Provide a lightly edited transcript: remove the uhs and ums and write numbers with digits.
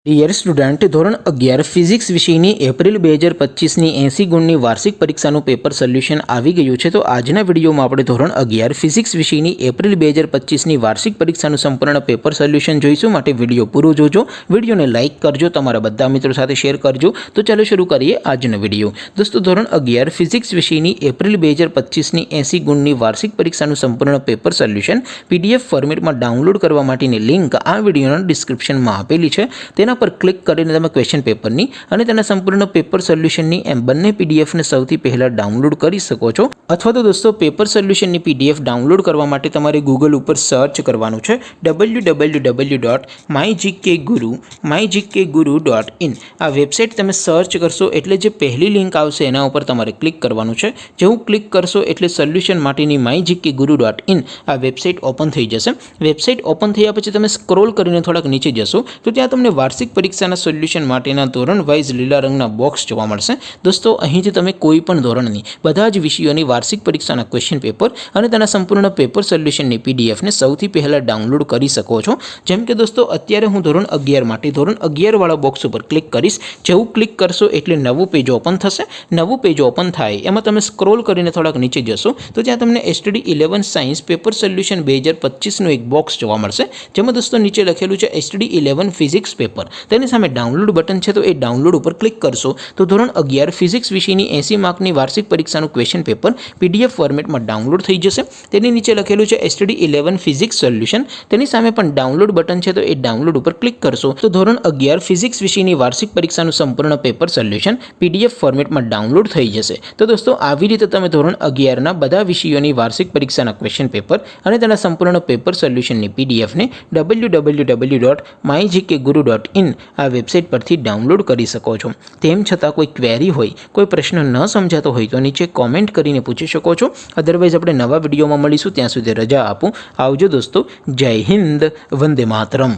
Dear student, ધોરણ 11 physics વિષયની April 2025ની 80 ગુણની વાર્ષિક પરીક્ષાનું પેપર સોલ્યુશન આવી ગયું છે. તો આજના વિડીયોમાં આપણે ધોરણ 11 ફિઝિક્સ વિષયની એપ્રિલ 2025ની વાર્ષિક પરીક્ષાનું સંપૂર્ણ પેપર સોલ્યુશન જોઈશું. માટે વિડીયો પૂરો જોજો, વિડીયોને લાઇક કરજો, તમારા બધા મિત્રો સાથે શેર કરજો. તો ચાલો શરૂ કરીએ આજનો વિડીયો. દોસ્તો, ધોરણ 11 ફિઝિક્સ વિષયની એપ્રિલ 2025ની 80 ગુણની વાર્ષિક પરીક્ષાનું સંપૂર્ણ પેપર સોલ્યુશન PDF ફોર્મેટમાં ડાઉનલોડ કરવા માટેની લિંક આ વિડીયોના ડિસ્ક્રિપ્શનમાં આપેલી છે. તેના પર ક્લિક કરીને તમે ક્વેશ્ચન પેપરની અને તેના સંપૂર્ણ પેપર સોલ્યુશનની એમ બંને પીડીએફને સૌથી પહેલાં ડાઉનલોડ કરી શકો છો. અથવા તો દોસ્તો, પેપર સોલ્યુશનની PDF ડાઉનલોડ કરવા માટે તમારે ગૂગલ ઉપર સર્ચ કરવાનું છે www.mygkguru.in. આ વેબસાઇટ તમે સર્ચ કરશો એટલે જે પહેલી લિંક આવશે એના ઉપર તમારે ક્લિક કરવાનું છે. જેવું ક્લિક કરશો એટલે સોલ્યુશન માટેની mygkguru.in આ વેબસાઇટ ઓપન થઈ જશે. વેબસાઇટ ઓપન થયા પછી તમે સ્ક્રોલ કરીને થોડાક નીચે જશો તો ત્યાં તમને વાર્ષિક પરીક્ષાના સોલ્યુશન માટેના ધોરણ વાઇઝ લીલા રંગના બોક્સ જોવા મળશે. દોસ્તો, અહીંથી તમે કોઈ પણ ધોરણની બધા જ વિષયોની વાર્ષિક પરીક્ષાના ક્વેશ્ચન પેપર અને તેના સંપૂર્ણ પેપર સોલ્યુશનની પીડીએફને સૌથી પહેલાં ડાઉનલોડ કરી શકો છો. જેમ કે દોસ્તો, અત્યારે હું ધોરણ 11 માટે ધોરણ 11 વાળા બોક્સ ઉપર ક્લિક કરીશ. જેવું ક્લિક કરશો એટલે નવું પેજ ઓપન થશે. નવું પેજ ઓપન થાય એમાં તમે સ્ક્રોલ કરીને થોડાક નીચે જશો તો ત્યાં તમને STD 11 સાયન્સ પેપર સોલ્યુશન 2025નું એક બોક્સ જોવા મળશે. જેમાં દોસ્તો નીચે લખેલું છે STD 11 ફિઝિક્સ પેપર. તેની સામે ડાઉનલોડ બટન છે, તો એ ડાઉનલોડ ઉપર ક્લિક કરશો તો ધોરણ 11 ફિઝિક્સ વિષયની 80 માર્કની વાર્ષિક પરીક્ષાનું ક્વેશ્ચન પેપર PDF ફોર્મેટમાં ડાઉનલોડ થઈ જશે. તેની નીચે લખેલું છે STD 11 ફિઝિક્સ સોલ્યુશન. તેની સામે પણ ડાઉનલોડ બટન છે, તો એ ડાઉનલોડ ઉપર ક્લિક કરશો તો ધોરણ 11 ફિઝિક્સ વિષયની વાર્ષિક પરીક્ષાનું સંપૂર્ણ પેપર સોલ્યુશન PDF ફોર્મેટમાં ડાઉનલોડ થઈ જશે. તો દોસ્તો, આવી રીતે તમે ધોરણ 11ના બધા વિષયોની વાર્ષિક પરીક્ષાના ક્વેશ્ચન પેપર અને તેના સંપૂર્ણ પેપર સોલ્યુશનની PDFને www.mygkguru.in આ વેબસાઇટ પરથી ડાઉનલોડ કરી શકો છો. તેમ છતાં કોઈ ક્વેરી હોય, કોઈ પ્રશ્ન ન સમજાતો હોય તો નીચે કોમેન્ટ કરીને પૂછી શકો છો. અધરવાઇઝ આપણે નવા વિડીયોમાં મળીશું. ત્યાં સુધી રજા આપું. આવજો દોસ્તો. જય હિન્દ. વંદે માતરમ.